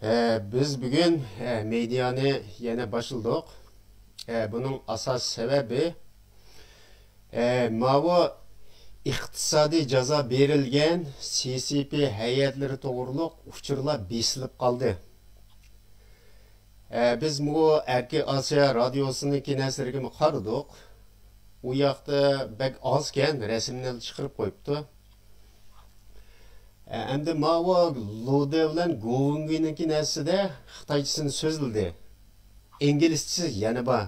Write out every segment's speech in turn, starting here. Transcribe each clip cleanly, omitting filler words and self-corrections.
Biz bugün medyani yine başladık. Bunun asas sebebi mavu iqtisadi jaza berilgan CCP heyetleri to'g'riliq uchurlar besilib qoldi. Biz bu Erki Asya radyosuniki nasriga qaradik. U yoqda bek ozgan rasmlarni chiqarib qo'yibdi. Endi mavu Lode bilan Govunginiki nasida Xitoychasini so'zildi. İngilizcesi yana bor.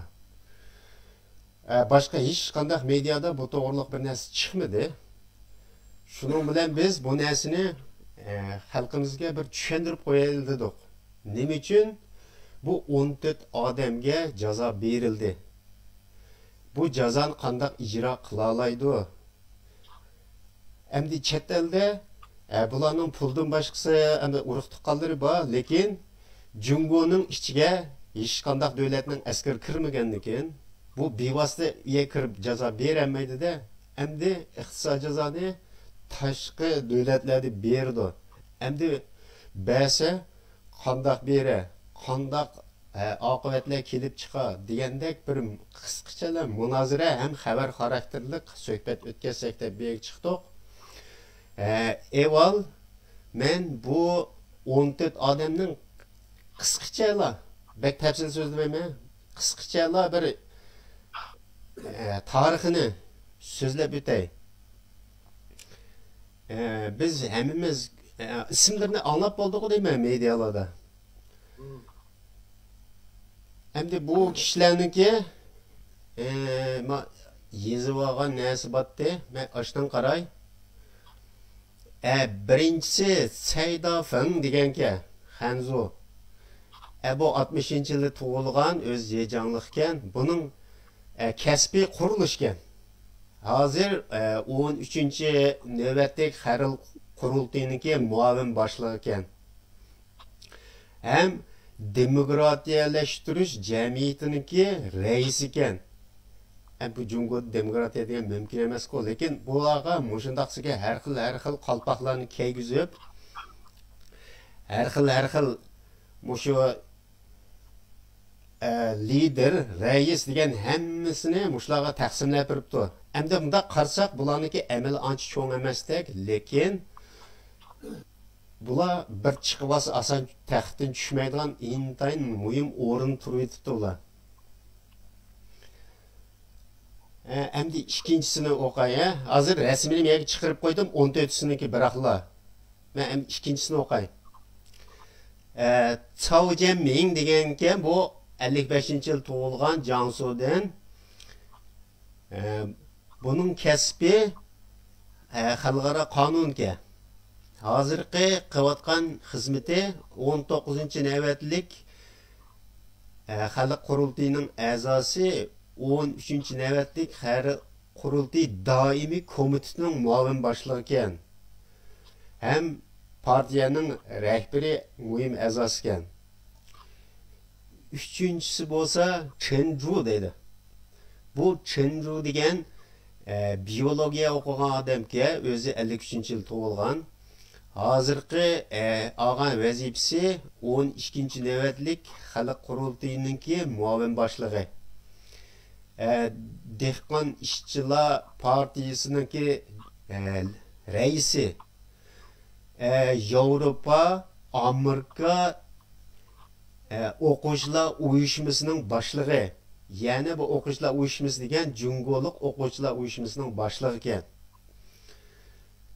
Başka hiç qandaq mediada bu to'g'riliq bir narsa chiqmadi. Shuning bilan biz bu narsani xalqimizga bir tushuntirib qo'yaylik dedik. Nima uchun bu 14 odamga jazo berildi? Bu jazoni qandaq ijro qila oladi? Endi chet elda bularning puldan boshqasi endi urug' tuqqanlari bor, lekin Jungoning ichiga hech qandaq davlatning askari kirmaganligidan bu bevosita uya kirib jazo berolmaydi-da. Endi iqtisodiy jazoni tashqi davlatlarda berdi. Endi ba'sa qandaq bera, qandaq oqibatlar kelib chiqar degandek bir qisqachalar munozara ham xabar xarakterlik suhbat o'tkazsak deb berib chiqdik. Eval men bu 14 odamning qisqachalar bek tafsil so'zlamayman. Qisqachalar bir tarixini so'zlab o'tay. Biz hammamiz ismlarini anglab bo'ldik deyman medialarda. Endi bu kishilarniki yezib olgan narsa botdi. Men ochdan qaray. Birinchisi Sayda Feng deganki, Hanzu. Bu 60-yilda tug'ilgan o'z Zhejianglikkan. Buning kasbiy qurilishgan. Hozir 13-navbatdagi xalq qurultayiniki muavin boshlig'i ekan. Ham demokratiyalashtirish jamiyatiniki raisi ekan. Bu Jungo demokratiya degan mumkin emas-ku, lekin bularga mushundaqsiga har xil qalpoqlarni kiygizib, har xil mushu lider, rais degan hammasini mushlarga taqsimlab turibdi. Endi bunda qarasak bularniki amal ancha cho'ng emasdek, lekin bular bir chiqib olsa oson taxtdan tushmaydigan intayin muhim o'rin turibdi ular. Endi ikkinchisini o'qay. Hozir rasmini men chiqarib qo'ydim, 14siniki biroqla. Men ikkinchisini o'qay. Cao Jianming deganki bu 55-yil tug'ilgan Jiangsudan. Bunun kasbi xalqaro qonunga. Hozirgi qilayotgan xizmati 19-navbatlik xalq qurultayining a'zosi, 13-navbatlik xalq qurultayi doimiy komitetining muavin boshlig'i ekan. Ham partiyaning rahbari muhim a'zosi ekan. Üçüncüsü bo'lsa Chen Zhu deydi. Bu Chen Zhu degan biologiya o'qigan odamga, o'zi 53-yil tug'ilgan. Hozirgi olgan vazifasi 12-navbatlik xalq qurultayiniki muavin boshlig'i. Dehqon ishchilar partiyasiniki raisi. Yevropa, Amerika o'quvchilar uyushmasining boshlig'i. Ya'ni bu o'quvchilar uyushmasi degan Jungolik o'quvchilar uyushmasining boshlig'i ekan.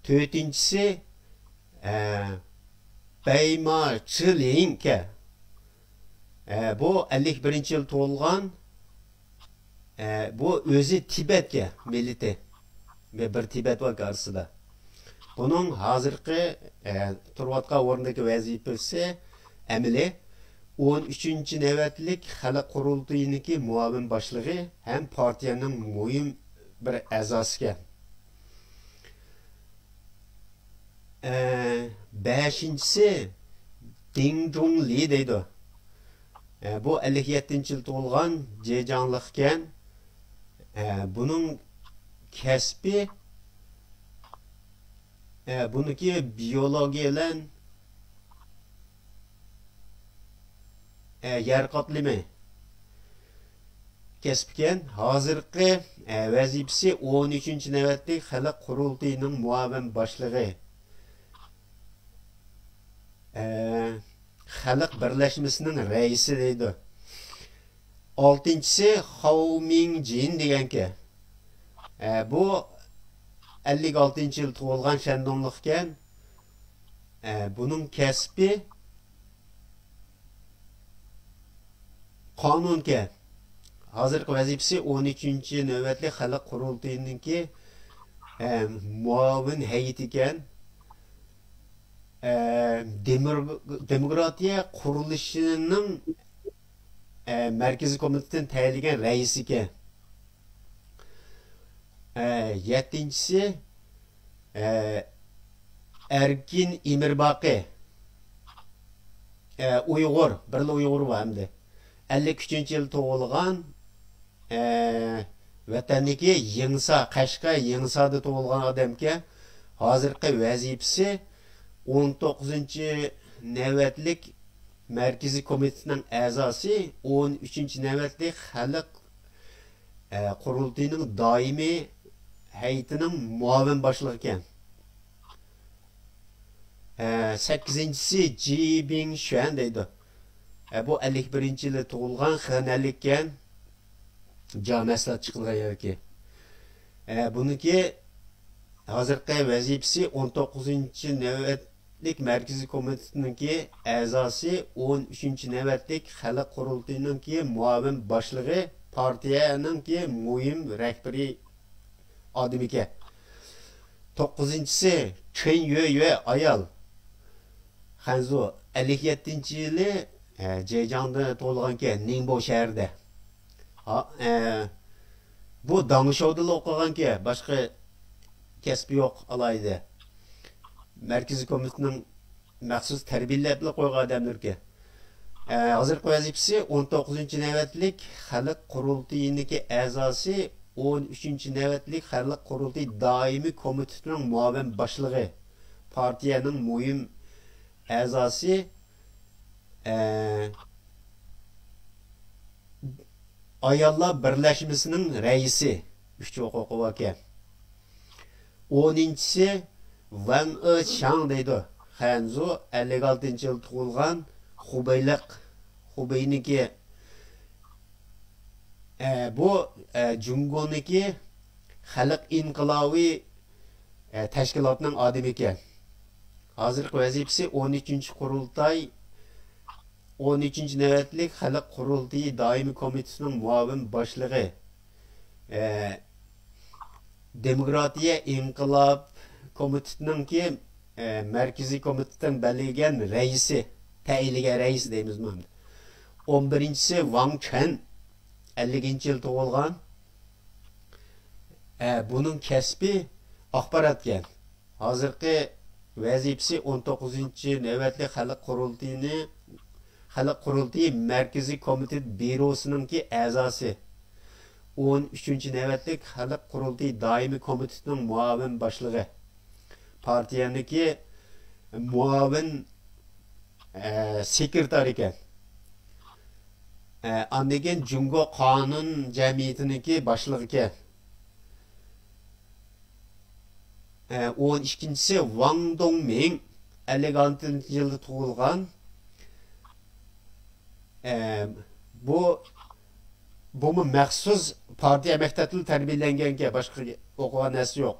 To'rtinchisi Beima Chiling ke. Bu 51-yil tug'ilgan. Bu o'zi Tibetga millati. Ve bir Tibet var karşısında. Bunun hozirgi turayotgan o'rnidagi vazifasi amali 13-navbatlik xalq qurultayiniki muavin boshlig'i ham partiyaning muhim bir a'zosi. 5-si Ding Zhongli deydi. Bu 57-yil tug'ilgan Zhejianglik ekan. Bunun kasbi buniki biologiya bilan yer qatlimi kesipken hazırki vazifesi 13. navbatlik xalq qurultiyining muavin boshlig'i xalq birlashmasining raisi deydi. Altıncısı Hao Mingjin deganki. Bu 56 yıl tug'ilgan Shandonliqkan. Bunun kasbi qonunga. Hozirgi vazifasi 13. navbatli xalq qurultiyininki muavin hay'ati ekan. Demokratiya qurilishining Merkezi Komitesi'nin tayinlagan raisi ekan. Yettincisi Erkin İmirbaqi Uyg'ur, birli Uyg'ur var hamda 53 yıl tug'ilgan vatanniki Yingsa, Qashqar Yingsada tug'ilgan odamga hozirgi vazifasi 19. navbatlik Merkezi Komitesining a'zosi 13. navbatlik xalq qurultiyining doimiy hay'atining muavin boshlig'i ekan. 8-si Ji Bingshuan deydi. Bu 51 yili tug'ilgan xanalik ekan. Jamaslat chiqilgan yoki. Buniki hozirgi vazifasi 19. navbatlik Merkezi Komitesininki a'zosi 13. navbatlik xalq qurultiyininki muavin boshlig'i partiyaninki muhim rahbari odam ekan. 9-si Chen Yue ayol. Hanzu 57 yili Zhejiangda tug'ilgan ekan, Ningbo shahrida. Bu Dangshouda o'qigan ekan, boshqa kasbi yo'q alayda. Merkezi Komitesining maxsus tarbiyalab qo'ygan odamlarga. Hozirgi vazifasi 19. navbatlik xalq qurultiyiniki a'zosi 13. navbatlik xalq qurultiyi doimiy komitetining muavin boshlig'i, partiyaning muhim a'zosi ayollar birlashmasining raisi 3 huquqi bor ekan. 10-si Wang Eshang deydi. Hanzu 56 yil tug'ilgan Hubeyniki. Bu Jungoniki xalq inqilobiy tashkilotining odami ekan. Hozirgi vazifasi 13. qurultay 13. navbatlik xalq qurultiyi doimiy komitesining muavin boshlig'i. Demokratiya inqilob komitetininki Merkezi Komitetining belirlenen reisi, tayinlagan rais deymiz mana. 11-si Wang Chen 50 yil tug'ilgan. Bunun kasbi axborot ekan. Hozirgi vazifasi 19. navbatli xalq qurultiyi Merkezi Komitet byurosininki a'zosi. 13. navbatlik xalq qurultiyi doimiy komitetining muavin boshlig'i. Partiyaniki muavin sekretar ekan. Andegan Jungo qonun jamiyatiniki boshlig'i ekan. 12-si Wang Dongming 56 yilda tug'ilgan. Bu maxsus partiya maktabida tarbiyalanganga boshqa o'qigan narsa yo'q.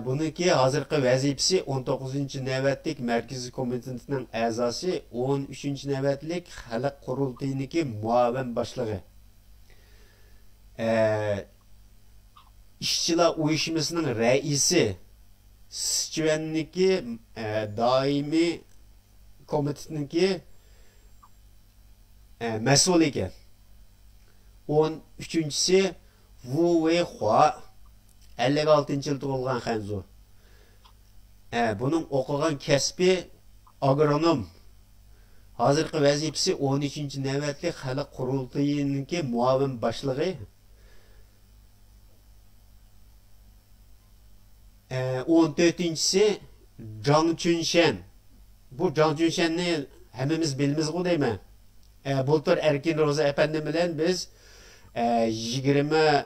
Buniki hozirgi vazifasi 19. navbatlik Merkezi Komitetining a'zosi, 13. navbatlik xalq qurultiyiniki muavin boshlig'i. İşçilar uyuşmasının raisi, Sichuanniki doimiy komitetiniki mas'ul ekan. 13-si Wu Weihua 56 yil tug'ilgan Hanzu. Bunun o'qigan kasbi agronom. Hozirgi vazifasi 13. navbatli xalq qurultiyiniki muavin boshlig'i. 14-si Zhang Junshan. Bu Zhang Junshanni hemmimiz bilimiz bu değil mi? Bultur Erkin Roza Efendi bilen biz 20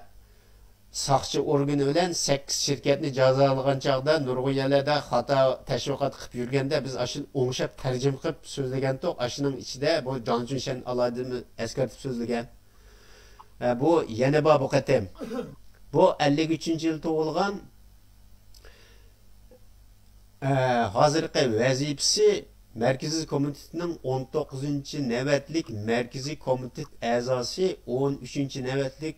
сақшы органы bilen 8 şirketni cazalagan çağda nurg'un yerlarda xato tashviqot qilib yurganda biz ashuni o'ngshab tarjima qilib so'zlagan to'q ashuning ichida bu Jon Junshan alohida eskartib so'zlagan. Bu yana bor bu qatim. Bu 53-yil tug'ilgan hozirgi vazifasi Merkezi Komitetining 19-navbatlik Merkezi Komitet a'zosi 13-navbatlik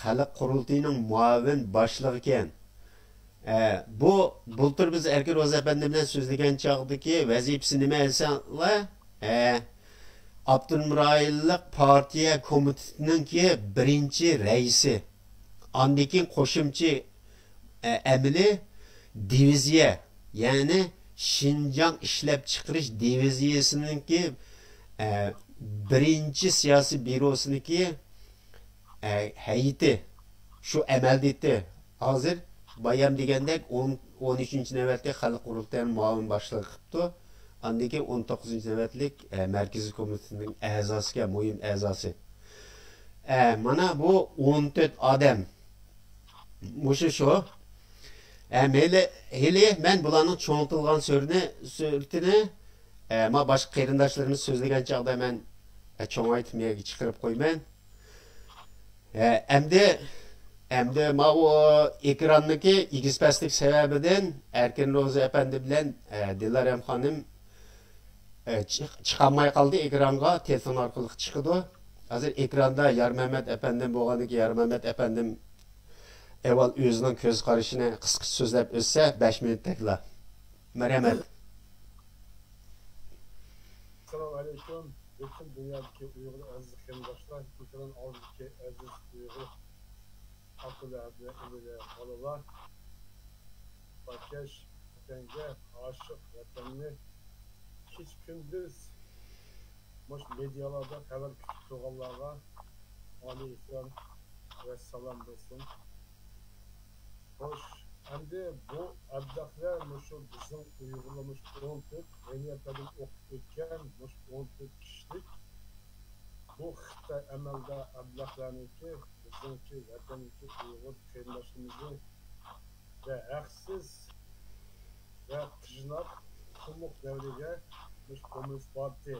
Xalq Qurultiyining muavin boshlig'i ekan. Bu bultur biz Erkin Roza Efendi bilan so'zlagan chog'dagi vazifasi nima desanlar? Abdulmurayillik partiya komitetininki birinchi raisi. Andikin qo'shimcha amili diviziya, ya'ni Şinjan ishlab chiqarish diviziyasininki birinchi siyosiy byurosiniki heyeti şu emeldeti hazır bayam degandek 13-navbatlik Xalq Qurultayining muavin boshlig'i qilibdi. Andiki 19-navbatlik Merkezi Komitetining a'zosiga, muhim a'zosi. Mana bu 14 odam. Mushu shu. Heli men bularning cho'ntilgan so'rtini ma boshqa qarindoshlarimiz so'zlagan chog'da men cho'ngaytib chiqarib qo'yman. Endi ma o ekrandagi igizpastlik sababidan Erkin Roza Efendi bilan Dilaram xonim chiqolmay qoldi ekranga, telefon orqali chiqdi. Hozir ekranda Yarmamat Efendim bo'lgandan keyin Yarmamat Efendim evvel o'zining ko'z qarashini qisqa so'zlab o'tsa 5 minutdaglar. Marhamat. Assalomu alaykum. Bütün dünyadaki Uyghur aziz arkadaşlar, ekran aldaki aziz Uyghur akıllarda ile balalar, Bakeş, vatanga, aşık vatanını hiç gündüz medyalarda haber küçük doğallara aleyküm ve salam olsun. Hoş, hem de bu abdaklar şu bizim uygulamış 14 Reniyat'ın okutken 14 kişilik bu Xitay emelde ablaklarınki bizimki vataniki Uygur kıyımdaşımızı ve haksız ve kıcınak kulluk devrige Komünist Parti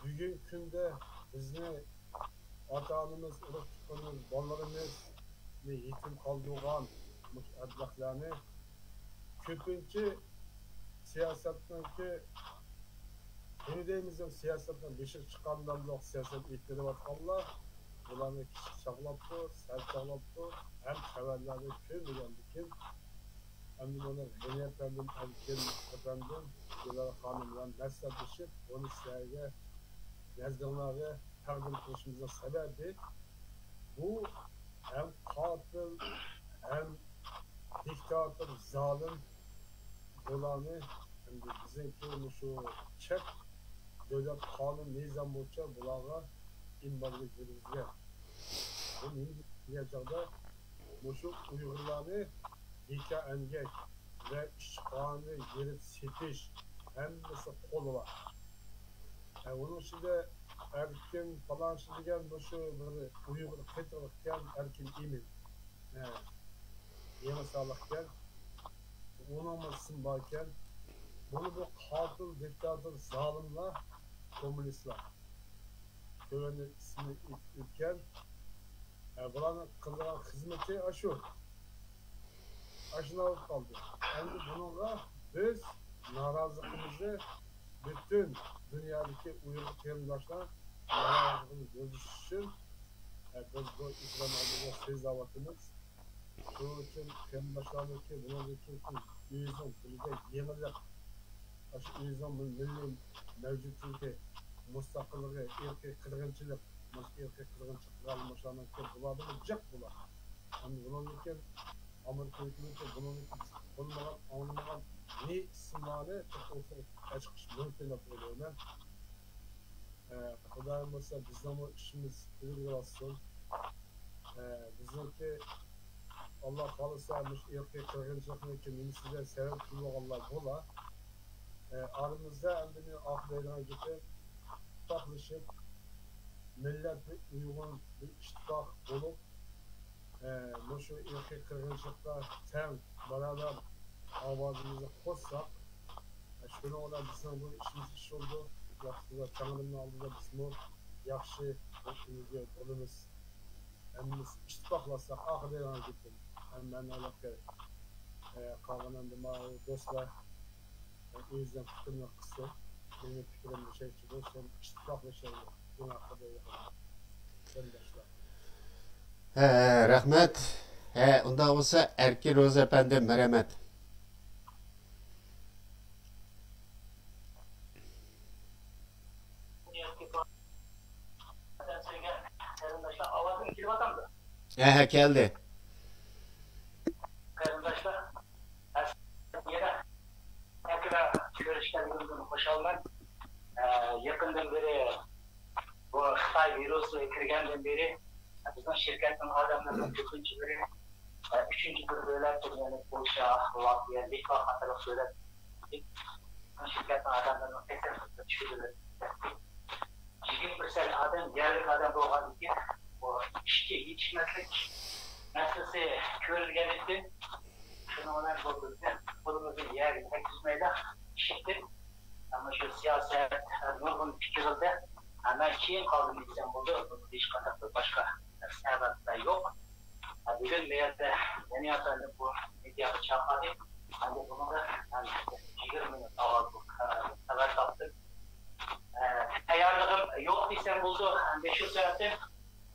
bugün günde bizni ata-anamız, ılık tutanımız, ballarımız yetim kaldırgan ablaklarını köpüncü siyasetteki Yenideyimizin siyasetten beşik çıkanlarla siyaset iktiri vatanlar bularını kişi çağlattı, sel çağlattı, hem severleri köylülendi kim hem de onu Heniye Efendim, Erkin Efendim, Dilara Hanım'la mesleşip onu sizlere yazdığınları takdim kılışımıza sebebi bu hem katil hem diktatör, zalim bularını hem de bizimki şu çek devlet kanun nizam boyunca bulara invalid verilgan. Bu niyacada şu Uygurlarını dika engek ve işkanı yerip setiş hemmesi kolu var. Onun içinde erkin falan şimdigen şu böyle Uygur kıtlıkken erkin imin. Yeme sağlıkken unutmasın bakken bunu bu katil, diktatör, zalimler, komünistler. Böyle ismi ülken buranın kıldıran hizmeti aşı. Aşına alıp kaldı. Hem de bununla biz narazılığımızı bütün dünyadaki Uygur kıyımdaşlar narazılığını görüş için biz bu İslam aldığımız tezdavatımız şu için kıyımdaşlardaki bunundaki üyüzün birlikte yenilik aşı üyüzün milli mevcutluğu müstakilliği, erkek kırgınçılık erkek kırgınçılık almışlarının ki bulardan cık bular. Hem bunundaki Amerika hükümeti bununla anlamadan ne isimleri olsa açıkçası mümkün yapıyorum ben. Kudayım olsa bizden bu işimiz bir olsun. Bizimki Allah kalırsa erkek kırgınçılıkını ki size sebep bulmak Allah bula. aramızda endini aklayına gidip ittifaklaşıp millet bir uygun bir ittifak olup şu ilki kırgınlıklar sen beraber avazımızı koysak şunu ona bizim bu işimiz iş oldu. Vaktinde tanrının aldığında bizim o yakşı vaktimizde olumuz emimiz ittifaklaşsak aklayına gidip hem ben alakalı kavganında dostlar o yüzden fikrimle kısa benim fikrim bir şey çıkıyor sen ittifakla şeyle bunu hakkında yapalım arkadaşlar. Rahmet. Unda olsa Erki Roz Efendi merhamet. Geldi. Arkadaşlar, tekrar görüşlerimizden hoş olmak. Yakından beri bu Xitay virüsü kirgenden beri bizim şirketin adamlarının üçüncü bir devlettir yani Polşa, Latviya, Litva hatırlık devlet. Şirketin adamlarının 80% çıkıyorlar. 20% adam, yerlik adam doğan ki bu işçi yetişmezlik meselesi körülgenlikti. Şunu olan buldu. Bulunuzun yer tekizmeyle işittir. Ama şu siyaset, nurgun fikirde hemen kim kaldı bizden buldu. Bunu hiç kadar başka sebep de yok. Bugün meyette yeni yatanı bu medyada çağırdı. Hani bunu da 20 minut aldık. Haber taptık. Ayarlığım yok desem buldu. 5 saatin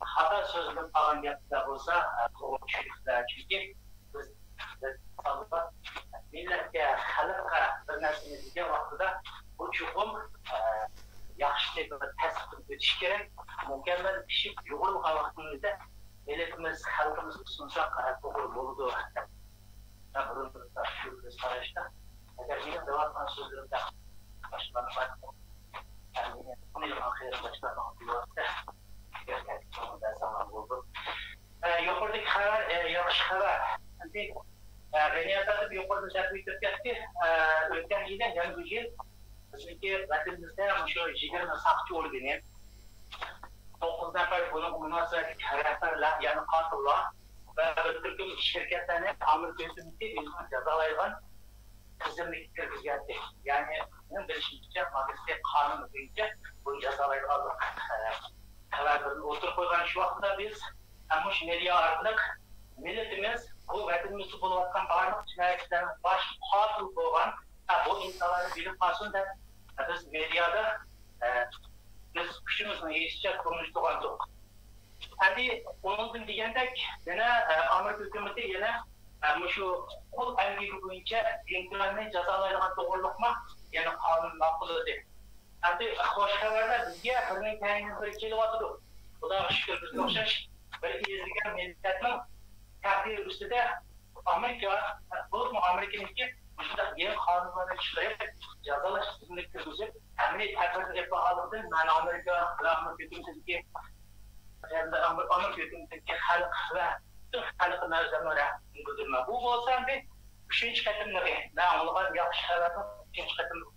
hata sözünün falan yaptılar olsa o çocuklar çünkü biz milletke halkka bir narsani degan vaqtida bu chuqur yaxshi deb tasdiq etish kerak. Mukammal pishib yo'g'rilgan vaqtimizda milletimiz xalqimiz tushunsa to'g'ri bo'ladi. Shu qarashda agar men davatdan so'zlarimda boshqani aytdim. Yani bunu yapan başlarına diyorsa gerçekten sonunda zaman buldu. Yukarıdaki haber, yanlış haber. Şimdi beni yatardı bir yukarıda servis etti. Öten yine yani bu yıl çünkü vatanımızda şu 20 sakçı olduğunu 9 nefer bunun münasebet rehberler yani katıllar ve Türkiye şirketlerine Amerika hükümeti cezalayılan tizimlik kirgizgendi. Yani bunun bilişimci magistrat kanunu boyunca bu cezalayılan kararlarını oturup koygan şu vaqtda biz ama şu nereye artık milletimiz bu vatanımızı bulvatkan barmak cinayetlerin baş hatıl boğan bu insanları bilip kalsın da biz medyada biz kuşumuzla yetişecek konuştuğun yok. Hani onun diyendek yine Amerika hükümeti yine şu kul emri boyunca dinlerini cezalayılan doğrulukma yani kanun makbul değil. Hani hoş haberler bizge birinin kendini bir keli vatıdı. Bu da şükür biz okşaş bir izleyen milletinin takdir üstüde Amerika, bu Amerika'nınki şurada yeni kanunları çıkarıp cezalar sistemini kırmızı. Hani takdir edip bağlıdır. Yani Amerika hükümetindeki Amerika hükümetindeki halk ve tüm halkı mevzumları bildirme. Bu olsa bir üçüncü katımları. Ne olgan yaxşı haberden üçüncü katımları.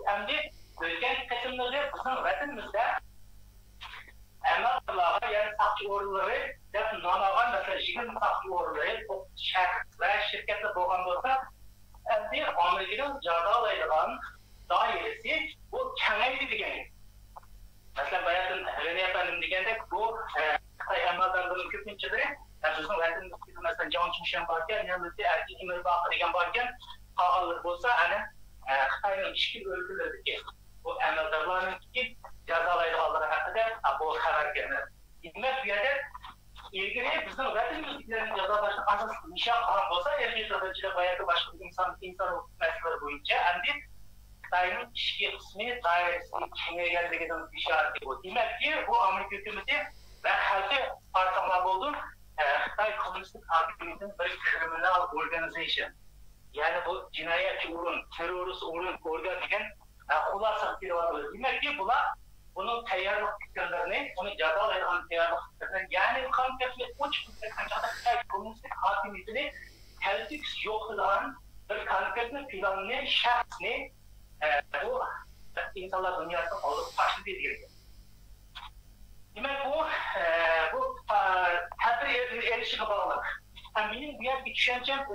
Hem de bölgen katımları bizim vatanımızda emeklere yani sakçı orduları ve namagan mesela 20 sakçı orduları şirket ve şirkette boğan olsa hem de Amerika'nın cezalayılan dairesi bu kengaydi degen. Mesela bayatın Rene Efendim degende bu emellerden köpünçeleri bizim vatanımızda mesela John Chimshan varken yanımızda erkek imeli bakı degen varken kağalır olsa hani Xitay'ın işkil öyküleri bu emellerlerin ki cezalayılanları hakkında bu haber gelmez. Demek bir yerde ilgili bizim vatanımızdakilerin cezalaştığı asas nişan falan olsa yaşayıcıda bayağı başka bir insan meseleleri boyunca hem de Xitay'ın işkil kısmı dairesinin kime geldiğinden işareti bu. Demek ki bu Amerika hükümeti ve halkı parçalar oldu. Xitay Komünistik Partisi'nin bir kriminal organizasyon. Yani bu cinayetçi urun, terörist urun, organ degen kulasa bir var. Demek ki bunun teyarlık fikirlerini, onu cezalayılan teyarlık fikirlerini, yani kanketli uç Xitay Komünistik Partisi'ni tehdit yok olan bir kanketli planını, şahsını bu insanlar dünyasının alıp taşlı bir yeri. Demek bu tədbir erişime bağlı. Benim bir düşüncem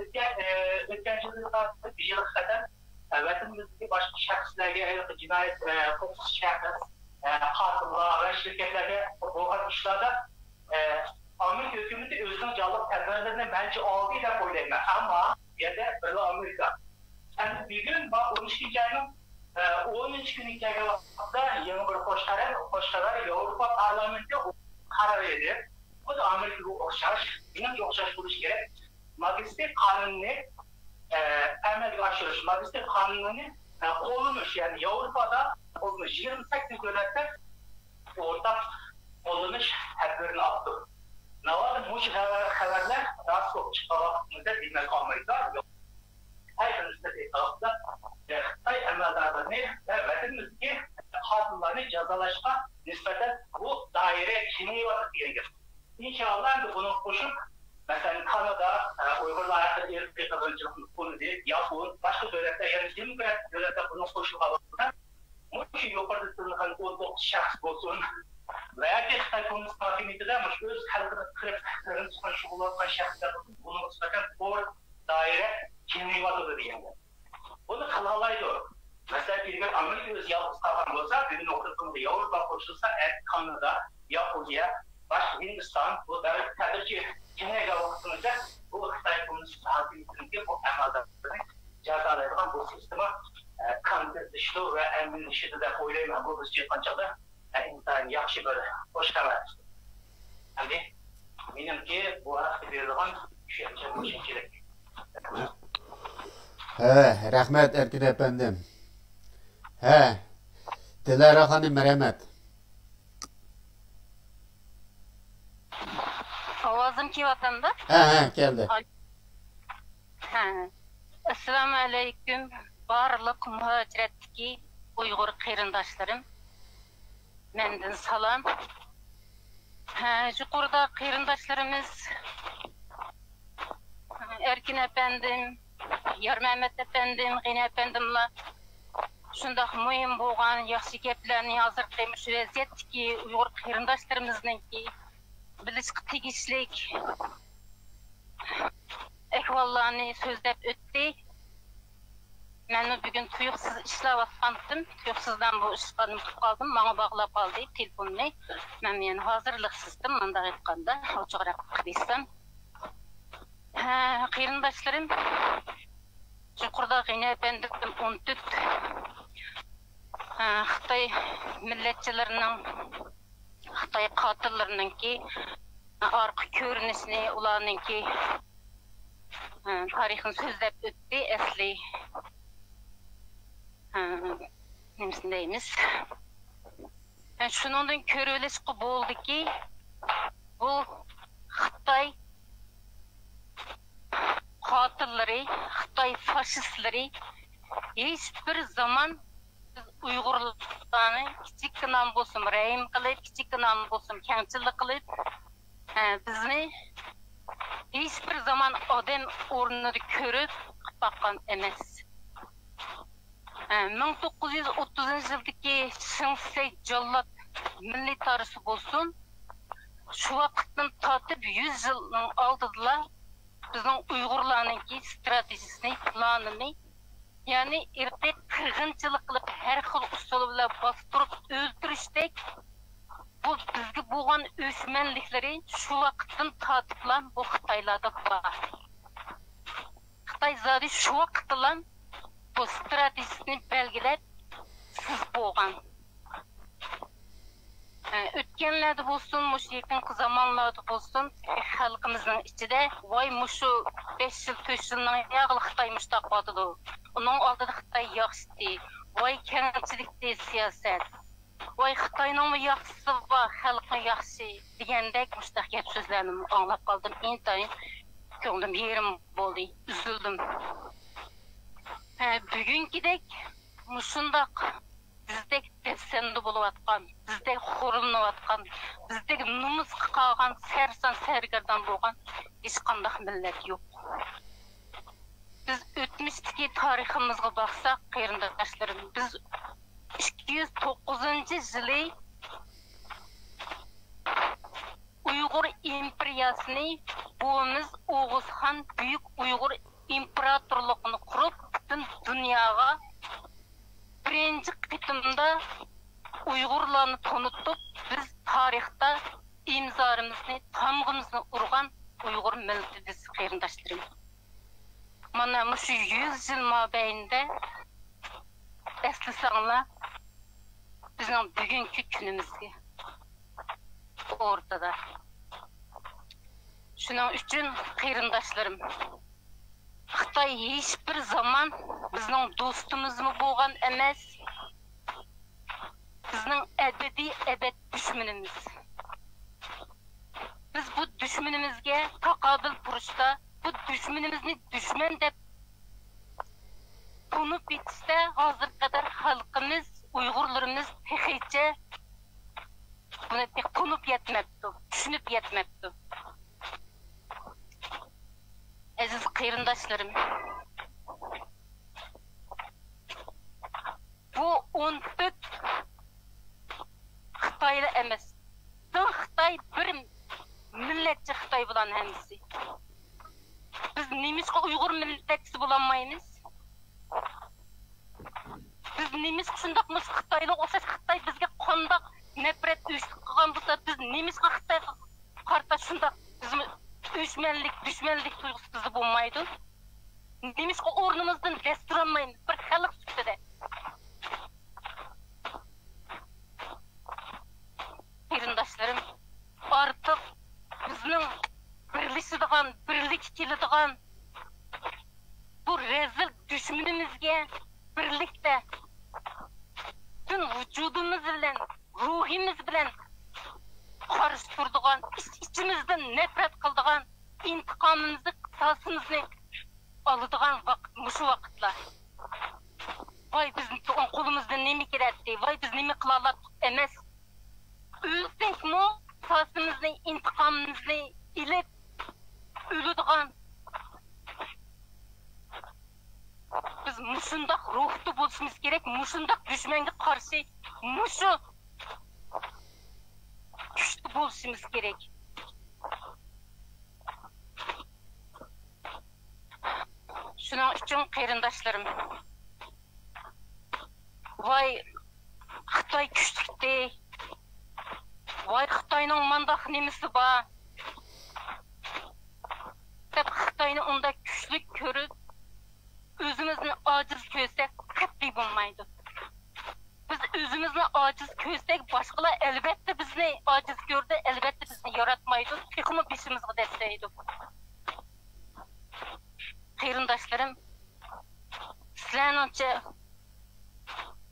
ötkencilik bir yıl kadar vatanımızdaki başka şəxslərə cinayet fokus şəxs, qatıllar ve şirketlərə boğan işlərdə Amerika hükümeti özünün canlı tədbirlərini bence aldı ilə koyulayım. Ama ya da böyle Amerika. Yani bir gün bak 13. ayının 13 günlük vakıfta yeni bir hoşkarar Avrupa Parlamenti karar verdi. Bu da Amerika'da okşar, benim okşar buluş gerek. Magistri kanunu emel aşırış, magistri kanunu olmuş yani Avrupa'da olmuş 28 devlette ortak olmuş tedbirini aldı. Ne var? Bu haberler daha çok çıkmakta bilmek Amerika yok. Hayırlısı bir tarafta Xitay əməldarlarını və vətənimizdəki qadınlarını cəzalaşma nispeten bu daire Çin'e vatıp gelir. İnşallah bunu koşup mesela Kanada, Uygurlar hakkında irtibat kazancılığını konu değil, Japon, başka devletler yani demokrat devletler bunu koşup alırlar. Bu için yukarıda sınırlan 19 şahs olsun veya ki Xitay Komünist Hakimiyeti de öz halkını kırıp konuşup olan şahslar olsun. Bunu nispeten bu daire Çin'e vatıp diyelim. Bunu kalalaydı. Mesela bir gün Amerika öz yalnız kalan olsa, bir gün okuduğunda Avrupa koşulsa, Kanada, Japonya, başka Hindistan, bu da tədbirci Çin'e vaktımızda bu Xitay Komünist Hakimiyeti'nin bu emellerini cezalarından bu sisteme kandır dışlı ve emin dışlı da koyulayım. Bu bizce ancak da insan yaxşı böyle hoş kalır. Yani benimki bu hafta bir zaman düşünce bu şekilde. Rahmet Erkin efendim. Dilara Hanım merhamet. Ovozim kelyaptimi? Keldi. Assalomu alaykum barliq muhojiratdagi Uyg'ur qarindoshlarim. Mendan salom. Yuqorida qarindoshlarimiz Erkin efendim, Yarmahmet efendim, G'ini efendimlar shundoq muhim bo'lgan yaxshi gaplarni hozirgi shu vaziyatdagi Uyg'ur qarindoshlarimizninki bilishga tegishlik ahvollarni so'zlab o'tdi. Men bugun tuyuqsiz ishlayotgandim. Tuyuqsizdan bu ishga qilib qoldim. Menga bog'lab qoldi telefonni. Men yana hozirliksizdim, menda aytganda, ochiqroq qilsam. Qarindoshlarim, yuqorida G'ini efendim 14 Xitoy millatchilarining Xitoy qotillarininki orqa ko'rinishini, ularninki tarixini so'zlab o'tdi. Asli nimasi deymiz? Shuningdan ko'rilishqi bo'ldiki, bu Xitoy qotillari, Xitoy faşistleri hiçbir zaman Uyg'urlarni kichikgina bo'lsin rahim qilib, kichikgina bo'lsin kamchilik qilib, bizni hiçbir zaman odam o'rnida ko'rib boqqan emas. 1930 yildagi Shinsey Jallod milliy tarixi bo'lsin, shu vaqtdan tortib 100 yilning oldida bizning Uyg'urlarning stratejisini, planini, yani irqiy qirg'inchilik qilib har xil usul bilan bostirib o'ldirishdek bu bizga bo'lgan o'smanliklari shu vaqtdan tortib bu Xitoylarda bor. Xitoy zodi shu vaqtdan bu stratejisini belgilab siz bo'lgan. O'tganlarda bo'lsin, mush yaqinqi zamonlarda bo'lsin, xalqimizning ichida voy mushu 5 yil 4 yilning yag'li Xitoy mushtaq bo'ldi. Uning oldida Xitoy yaxshi, voy kamchilikda siyosat, voy Xitoyning yaxshisi va xalqning yaxshi degandek mushtaq gap so'zlarni anglab qoldim. Intayin ko'nglim yerim bo'ldi, üzüldüm. Bugünkidek mushundoq bizdek depsende bo'layotgan, bizdek xo'rilinayotgan, bizdek numusga qolgan, sarson sargardan bo'lgan hech qanday millat yo'q. Biz o'tmishdagi tariximizga baksak, qarindoshlarim, biz biz 209 yılı Uygur İmperiyasını buğumuz Oğuz Han Büyük Uygur İmparatorluğunu kurup bütün dünyaya birinci kıtımda Uygurlarını tanıtıp biz tarihte imzarımızı, tamgımızı urgan Uygur milleti biz kıyımdaşlarım. Mana şu 100 yıl mabeyinde eslisanlar bizim bugünkü günümüzde ortada. Şunun için kıyımdaşlarım, Xitay hiçbir zaman bizning dostumuz mu bo'lgan emas, bizning ebed düşmanımız. Biz bu düşmanımızga taqobil turishda, bu düşmanimizni düşman deb tunib yetishda hozir qadar xalqimiz, Uyg'urlarimiz texicha buni tunib yetmabdi, tushunib yetmabdi. Aziz qeyrindoshlarım, bu 14 Xitoyli emas. Xitoy bir milletçi Xitoy bilan hammasi. Biz nemishqa Uyg'ur millatchisi bo'lolmaymiz? Biz nemishqa shundaqmiz Xitoyga o'xshash Xitoy bizga qandoq nafrat uyushtirib qilgan bo'lsa, biz nemishqa Xitoyga qarta shundaq bizim düşmanlik tuyg'usi bizda bo'lmaydi? Nemishqa o'rnimizdan dasturolmaymiz bir xalq sifatida? Qeyrindoshlarım, artık bizning birleşadigan, birlik keladigan bu rezil düşmanimizga birlikte tüm vücudumuz bilan, ruhimiz bilan qarshi turadigan, içimizden nefret qiladigan, intiqomimizni, qisosimizni oladigan vaqt, mushu vaqtlar. Voy bizni qo'limizdan nima keladi, voy biz nima qila oldik emas. O'lsakmi, qisosimizni, intiqomimizni ilib o'ladigan. Biz mushundaq ruhda bo'lishimiz kerak, mushundaq dushmanga qarshi mushu kuchli bo'lishimiz kerak. Shuning uchun qeyrindoshlarım, voy Xitoy kuchli, voy Xitoyning mandaq nimasi bor deb Xitoyni unda kuchli ko'rib özümüzni aciz ko'rsak qat'iy bo'lmaydi. Biz özümüzni aciz ko'rsak, boshqalar albatta bizni aciz ko'rdi, albatta bizni yaratmaydi, texmi beshimizga destaydi. Qeyrindoshlarım, sizlarning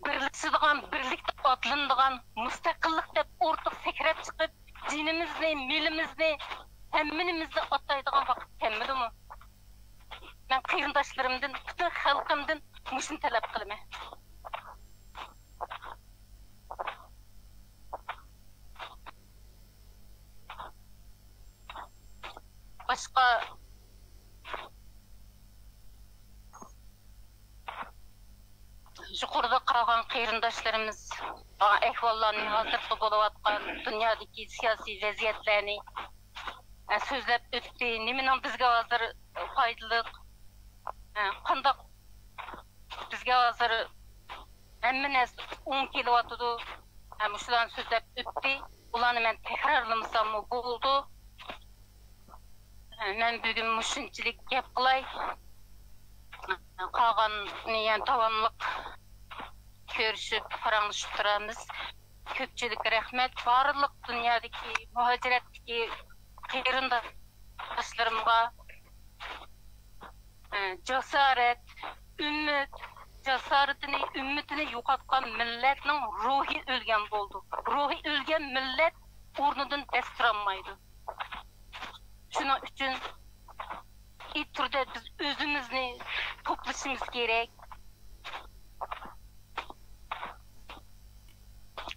birleşadigan, birlikda otlanadigan, mustaqillik deb o'rtaq sakrab chiqib, dinimizni, millimizni, hammamizni otlaydigan vaqt kelmadimi? Ben qeyrindoshlarımdan, bütün xalqimdan mushuni talab qilaman. Boshqa yuqorida qolgan qeyrindoshlarimiz ahvollarni, hozirgi bo'layotgan dunyodagi siyosiy vaziyatlarni so'zlab o'tdi. Nimaning bizga hozir foydali, qandoq bizga hozir hamma narsa 10 kelyotidi, shularni so'zlab o'tdi. Ularni men takrorlamasam bo'ldi. Men bugun shunchalik gap qilay. Qolganni ham davomliq ko'rishib, paranglashib turamiz. Ko'pchilik rahmat. Barliq dunyodagi muhojiratdagi qeyrindoshlarımga cesaret, ümit, cesaretini, ümmitini yo'qotgan milletning ruhi o'lgan bo'ldi. Ruhi o'lgan millet o'rnidan dasturolmaydi. Shuning uchun turda biz o'zimizni to'plashimiz kerak.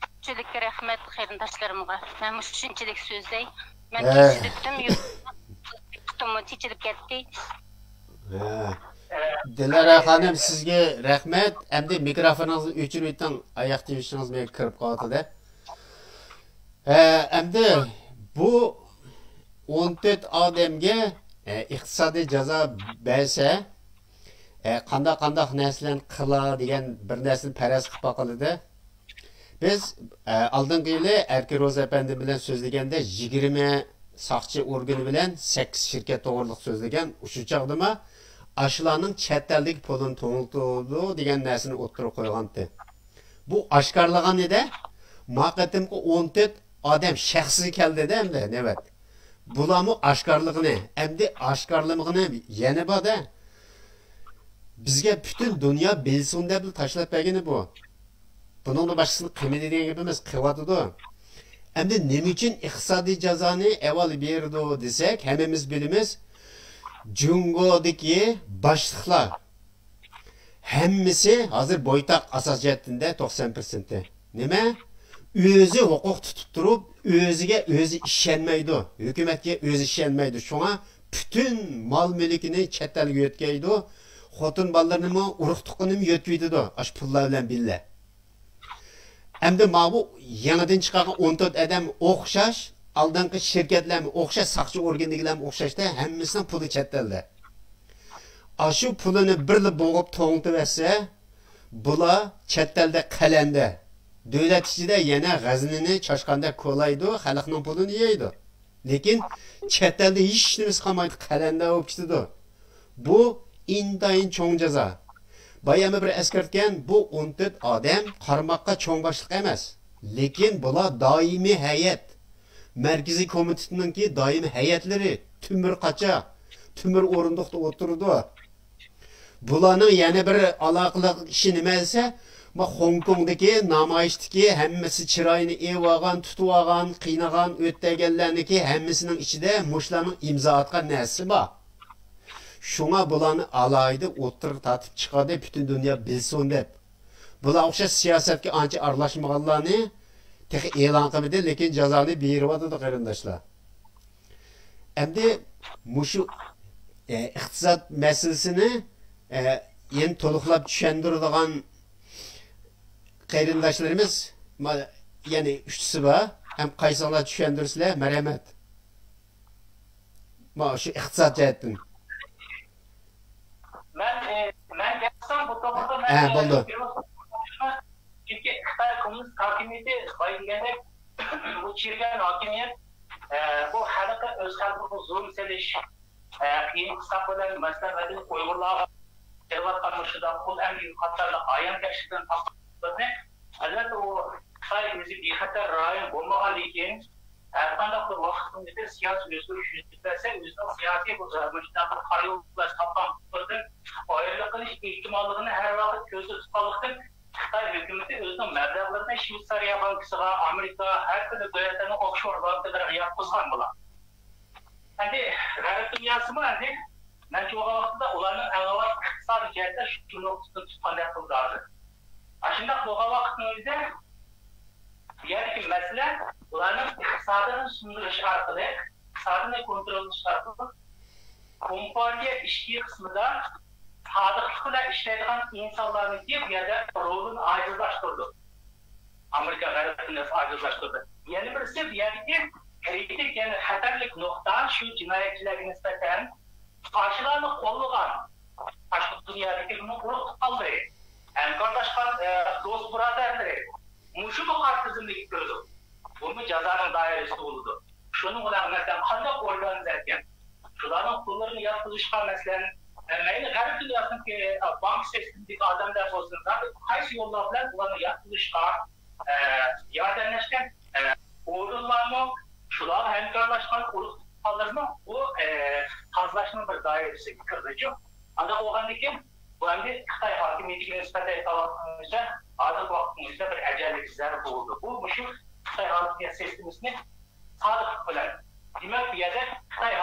Ko'pchilik rahmat qeyrindoshlarımga. Men shunchalik so'zlay. Men kechirdim, tichilib ketdi. Dilara Hanım sizge rahmet. Endi mikrofonunuzu o'chirib o'ting. Oyoq tivishingiz menga kirib qoldi-da. Endi bu 14 odamga iqtisodiy jazo bersa, qanday narsalarni qila degan bir narsani faraz qilib boqildi. Biz oldingi yili Erkin Ro'za efendi bilan so'zlaganda 20 soqchi organi bilan 8 shirkat to'g'riliq so'zlagan. O'sha chaqdima aşılarning chet eldagi pulini to'g'rildi degan narsani o'ttirib qo'ygandi. Bu oshkorlagan edi. Maqatimga 14 odam shaxsiy keldi-da endi, navbat. Bularni oshkorligini, endi oshkorligini yana borda. Bizga butun dunyo bilsin deb tashlab bergani bu. Buningda boshqasini qilmaydi degan gapimiz qilyotdi. Endi nima uchun iqtisodiy jazoni avval berdi desak, hammamiz bilamiz. Jungodagi boshliqlar hammasi hozir boytaq asosiyatida 90%. Nima? O'zi huquq tutib turib, o'ziga o'zi ishonmaydi. Hukumatga o'zi ishonmaydi. Shunga butun mol mulkini chet elga yo'tkaydi. Xotin bolalarni urug' tuqqanini yo'tkaydi. Ash pullar bilan billa. Endi bu yangidan chiqqan 14 odam o'xshash aldınqı şirketlermi o'xshash saqchi organdagilarmi o'xshashda hammasining puli chet elda. Ashu pulini birli bo'g'ib to'ngtib versa, bular chet elda qalanda. Davlat ichida yana g'aznini chashqanda qo'laydi, xalqning pulini yeydi. Lekin chet elda hech narsa qolmaydi, qalanda bo'lib ketadi. Bu intayin cho'ng jazo. Bayami bir eskartgan bu 14 odam qarmoqqa cho'ng boshliq emas. Lekin bular doimiy hayat. Merkezi Komitetiningki doimiy hayatlari tümür qacha, tümür o'rindiqda o'tirdi. Bularning yana bir aloqali ishi nima desa, Hong Kongdagi namoyishdagi hammasi chiroyini evagan, tutib olgan, qiynagan, o'tdaganlarniki hammasining ichida mushlarning imzo atgan narsa bor. Shunga bularni alayda o'tirib tatib chiqadi, butun dunyo bilsin deb. Bular o'xshash siyosatga ancha aralashmaganlarni Tek e'lon qildi, lekin jazoni beryapti qarindoshlar. Endi mushu iqtisod masalasini yen to'liqlab tushuntiradigan qarindoshlarimiz, ya'ni uchisi bor, ham qaysilar tushuntirsizlar, marhamat. Shu iqtisod jihatdan. Men gapsam bu to'g'rida bo'ldi. Çünkü Xitoy komünist hakimiyeti bayılganda bu çirgen hakimiyet bu halkı öz halkı zulüm seliş qiyin qisqa bilan maslahatini Uyg'urlarga tervatqanmışıdan kul en büyük hatlarla ayan gerçekten tasdiqlandı. Albatta o Xitoy o'zi bexatar rayon bo'lmaganligidan har qanday bir vaqtda siyosiy o'zgarish yuz bersa, o'zining siyosiy o'zgarishlarni qarorlash topgan turda ayriliq qilish ehtimolligini har vaqt ko'zda tutganlikdan Xitoy hükümeti özünün məbləğlərini Şveysariya bankasına, Amerika, hər türlü dövlətlərin offshore bankalarına yapışqan bular. Həndi qərb dünyası mı? Məncə o vaxtda onların əlavə iqtisadi cəhətdə şu nöqtəsini tutqan yapılırdı. Aşındaq o vaxtın özü deyər ki, məsələ onların iqtisadının sunuluş arqılı, iqtisadının kontrolü arqılı kompaniya işçi qismida sadıqlıqla işləyən insanların bir yerdə rolunu ayrılaşdırdı. Amerika qərb dünyası ayrılaşdırdı. Yeni birisi deyər ki, kritik, yəni xətərlik nöqtə şu cinayətçilərə nisbətən qarşılarını qollayan, başqa dünyadakı bunu quruq qaldı. Qardaşlar, dost biradərləri, muşu bu qarşısındakı gördü. Bunu cəzanın dairəsi oldu. Şunun ulanlardan qandaq organizasiya, şuların pullarını yapılışqa məsələn, Meyli qərb dünyasındaki bank sistemindeki adamlar olsun, zaten qaysi yollar bilan ularni yapılışqa, yardımlaşgan o'rinlarni, shular hamkorlashgan urug'larni bu qazlashning bir doirasiga kirdi. Anda o'g'andan keyin bu endi Xitoy hokimiyatiga nisbatan talabimizda hozir vaqtimizda bir ajallik zarb bo'ldi. Bu shu Xitoy hokimiyat sistemasini sodiq bilan demak bu yerda Xitoy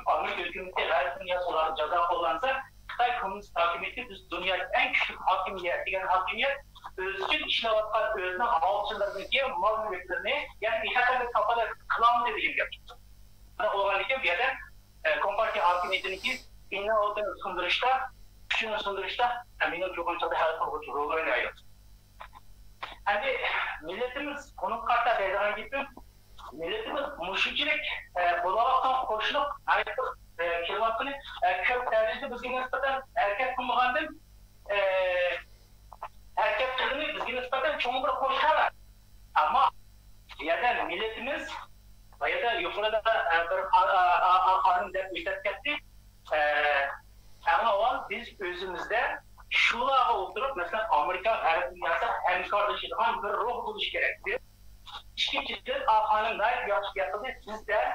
hokimiyati hükümeti g'arb dünyası ularni jazo qo'llansa, Xitoy komünist hokimiyati biz dunyoda eng kuchli hokimiyat degan hokimiyat o'zi uchun ishlayotgan o'zini halqchilarniki mol mulklarini, ya'ni bexatarlik kafolat qilamiz degan gap. Mana o'g'andan bu yerda kompartiya hokimiyatiniki innovatsion sundirishda güçünü sındırışta eminim çok önce de her kurgucu rol oynuyor. Hani milletimiz onun kartta deydiğin gibi milletimiz muşicilik bulağaktan koşulup ayıplık kelimatını köp derecede bizge nispeten erkek kumağandım erkek kılını bizge nispeten çoğunlukla koşarlar. Ama ya da milletimiz ya da yukarıda bir hanım da müddet etti. Ama o biz özümüzde şulağa oturup mesela Amerika Arap dünyası hem kardeşliğinden bir ruh buluş gerekti. İşte hanım da yaptı. Siz de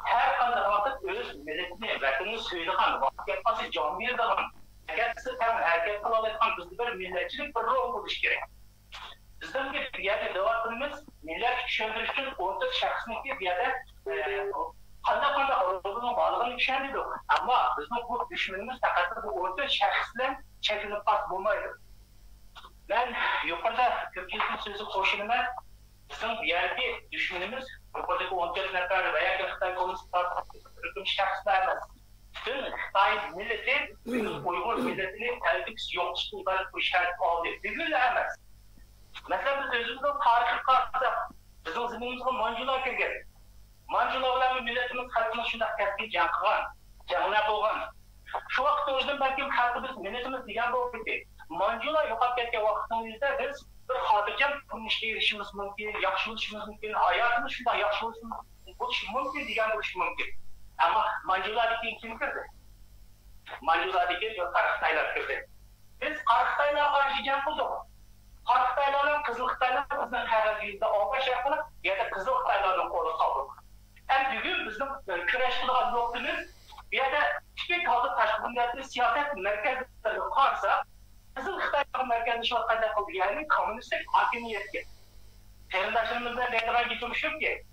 her kanı vakit öz milletini vatanını söylediğin vakit yapması camiye dalan. Erkek kalalıkan bizde bir milletçilik bir ruh buluş gerek. Bizden bir yerde devatımız millet düşündürüşün orta şahsındaki bir yerde kanda olduğunu bağlılığını düşündürdü. Ama bizim bu düşünümümüz fakat bu orta şahsıyla çekilip bak bulmaydı. Ben yukarıda Kökçe'nin sözü koşuluna bizim yerdeki düşünümümüz yukarıdaki 14 nefer veya Kırkıtay konusu tartıştığım şahslarla bütün Xitay milleti, Uygur milletini elbik yokuştu ibaret bu işaret aldı. Bir gün emez. Mesela biz özümüzde tarihi kartda bizim zihnimizde Mancular kirgen. Mancular olan milletimiz halkına şundak keskin canına boğan. Şu vakit özden belki halkımız milletimiz diyen boğdu. Mancular yok etken vakitimizde biz bir hatırcam kuruluşta erişimiz mümkün, yakışılışımız mümkün, hayatımız şundan yakışılışımız mümkün diyen buluş mümkün. Ama Mancular'daki kim kirdi? Mancular'daki Karıktaylar kirdi. Biz Karıktaylar'a karşı can bulduk. Karıktaylarla Kızılkıtaylar bizden herhalde olmuş yapılıp ya da Kızılkıtaylarla kolu kaldık. Hem bugün bizim küreşçiliğe noktamız ya da hiçbir kaldı taşkınlıklı siyaset merkezleri varsa Kızılkıtaylar merkezli şu kadar kaldı. Yani komünistik hakimiyet. Terimdaşlarımızdan neden getirmişim ki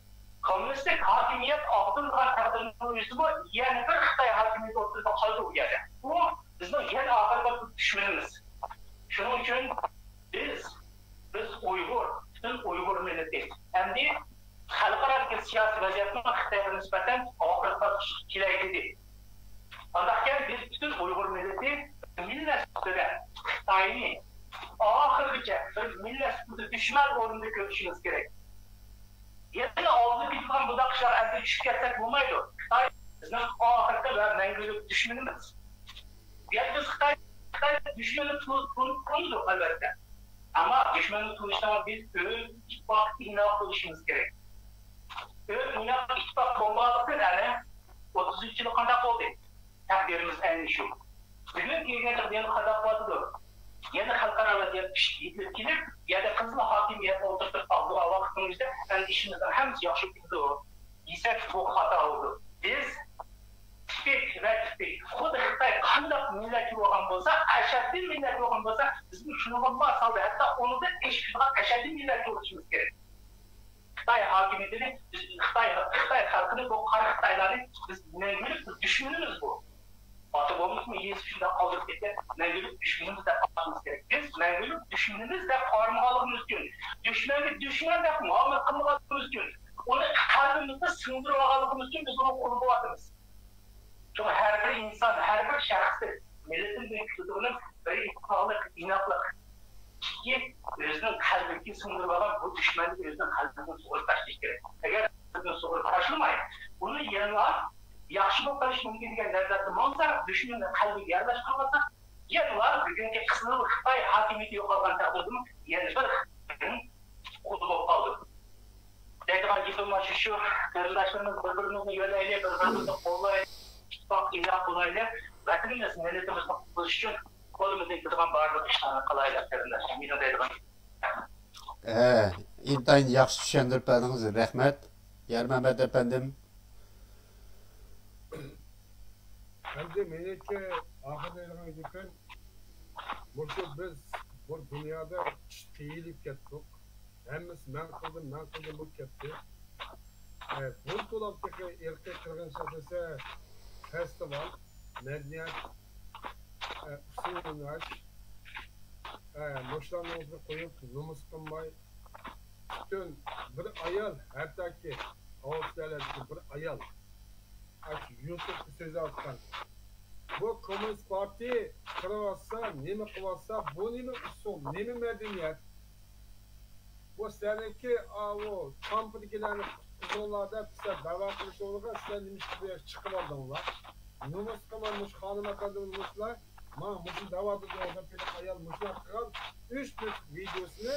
komünistik hakimiyet altından takdırının yüzümü yani bir Xitay hakimiyeti ortada kaldı bu yerde. Bu bizim yeni ahırda düşmanımız. Şunun için biz bütün Uygur milleti hem de halkara siyasi vaziyetine Xitay'a nispeten ahırda kilaydı. Ancak biz bütün Uygur milleti millet süre Xitay'ını ahırlıca millet süre düşman orunda görüşümüz gerek. Yani aldı bir kan budakşlar elde düşük etsek bulmaydı. Xitay bizim ahırda ve mengülük düşmanımız. Yani biz Xitay düşmanı tuğdu elbette. Ama düşmanı tuğuştan biz ittifak inak oluşumuz gerek. İnak ittifak bombalıktır yani 33 yılı kandak oldu. Takdirimiz en şu. Bugün gelene bir kandak vardı. Ya da halkara vaziyet yedirilip ya da kızıl hakimiyet oturtup aldığı vaktimizde ben işimizden hem yaxşı bildi o. İsek bu hata oldu. Biz tipik ve tipik. Xuda Xitay kandak milleti olan bolsa, aşağıdaki milleti olan bolsa bizim şunu masalda hatta onu da aşağıdaki milleti oluşumuz gerek. Xitay hakimiyetini, Xitay halkını bu kara Xitayları biz mevcut düşünürüz bu. Batı mu iyisi şurada kaldırıp gitti. Mevcut düşünümüz de atmamız gerek. Biz mevcut düşünümüz de parmağalığımız gün. Düşünen de muamele kılmalığımız gün. Onu kalbimizde sığındırmalığımız gün biz onu kulubu atırız. Çünkü her bir insan, her bir şahsı milletin büyüklüğünün bir iktidarlık, inatlık. Ki özünün kalbindeki sığındırmalar bu düşmanlık özünün kalbinden soğuk taşıyış gerek. Eğer kalbinden soğuk taşılmayın, bunun yanına yaxşı bakış mümkün degan lezzatni olsa, düşünün kalbiga yerlashtirmasa, yana bugünkü Qizil Xitoy hokimiyati yo'qolgan taqdirda yana bir qul bo'lib qoldi. Deydigan gapim shu, qarindoshlarimiz bir-birimizni yo'laylik, bir-birimizni qo'llaylik, ittifoq inoq bo'laylik, vatanimiz, millatimizni qutqarish uchun qo'limizdan kelgan barliq ishlarni qilaylik qarindoshlar. Meni deydigan. İntayin yaxşı tushuntirib berdingiz. Rahmat. Yarmamat efendim. Bence menimce ahirlerine giden biz bu dünyada teyilip kettik. Hemiz men kıldım bu ketti. Bu dolaptaki erkek kırgınça dese festival, medeniyet, usulünaş, boşlanmamızı koyup numus kılmay. Bütün bir ayal, hatta ki Avustralya'daki bir ayal. YouTube'da söz atkan bu Komünist Parti kırıvasa, nemi kıvasa, bu nemi usul, nemi medeniyet. Bu seninki o kampıdakilerini kuzullarda bize dava kılışı olursa sen demiş ki çıkıp aldınlar. Numus kılanmış hanım efendi numuslar. Ma musun davada da orada bir ayal muslar kılan 3 videosunu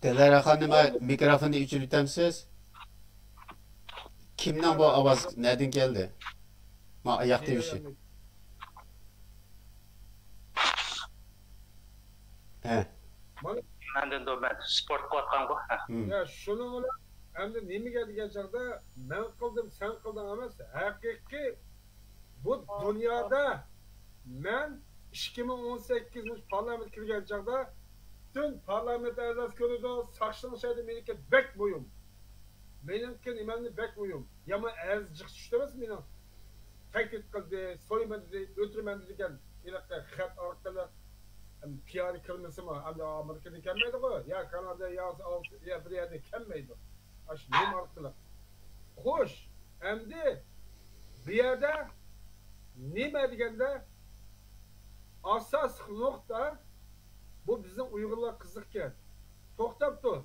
Dilara Hanım'a mikrofonu içiritemsiz. Kimden bu avaz nereden geldi? Ma ayak devişi. He. Menden de ben sport qilayotgan bu. Ya şunun bilan endi nimaga deganda men qildim, sen qilding emas. Haqiqiy bu dunyoda men 2018 parlament kirgan chog'da bütün parlament a'zosi ko'rdi, saqlanishadi meniki bek bo'yim. Meniki nimani bek bo'yim. Yama azjiq tushdi emas meni. Taklif qildi, so'yman dedi, o'tirman degan ilaqa xat orqali PR kılması mı? Hem de Amerika'da kelmeydi bu. Ya Kanada ya bir yerde kelmeydi. Aş ne markalı. Hoş. Hem de bir yerde ne degende asas nokta bu bizim Uygurlar kızıkken. Toktap dur.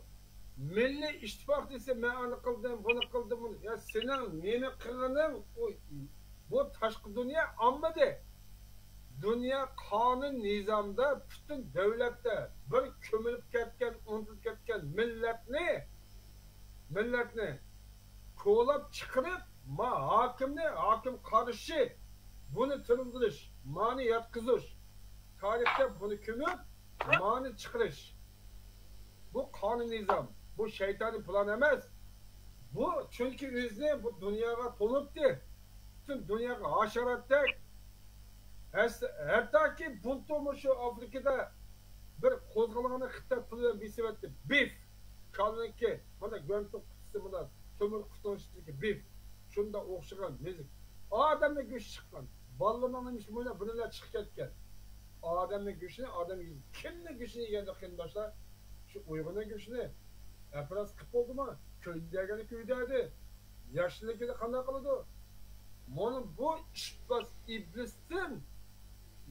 Milli İttifak dese ben onu kıldım, bunu kıldım. Bunu. Ya senin nemi kılının bu taşkı dünya amma de. Dünya kanun nizamda bütün devlette bir kömülüp ketken, unutulup ketken milletni ko'lab chiqarib, hakim qarshi bunu tirildirish, mani yatqizish, tarixda bunu ko'mib, mani chiqarish. Bu kanun nizam, bu şeytanın planı emas. Bu çünkü o'zini bu dunyoga to'libdi. Bütün dunyoga hasharatdek hattoki buntomu şu Afrika'da bir qo'zg'alg'ini Xitoy tilida besibetdi. Beef. Kalınki, mana Guangdong qutisi mana tömür qutushdagi beef. Shunda o'xshagan nezik. Odamga go'sht chiqqan. Bolalarning ishmona bunalar chiqib ketgan. Odamning go'shtini odam yeydi. Kimning go'shtini yeganda qiyindoshlar? Shu Uyg'urning go'shtini apras qilib bo'ldimi? Ko'ydagani ko'ydadi. Yoshligida qanday qiladi? Mana bu ishbas iblisdan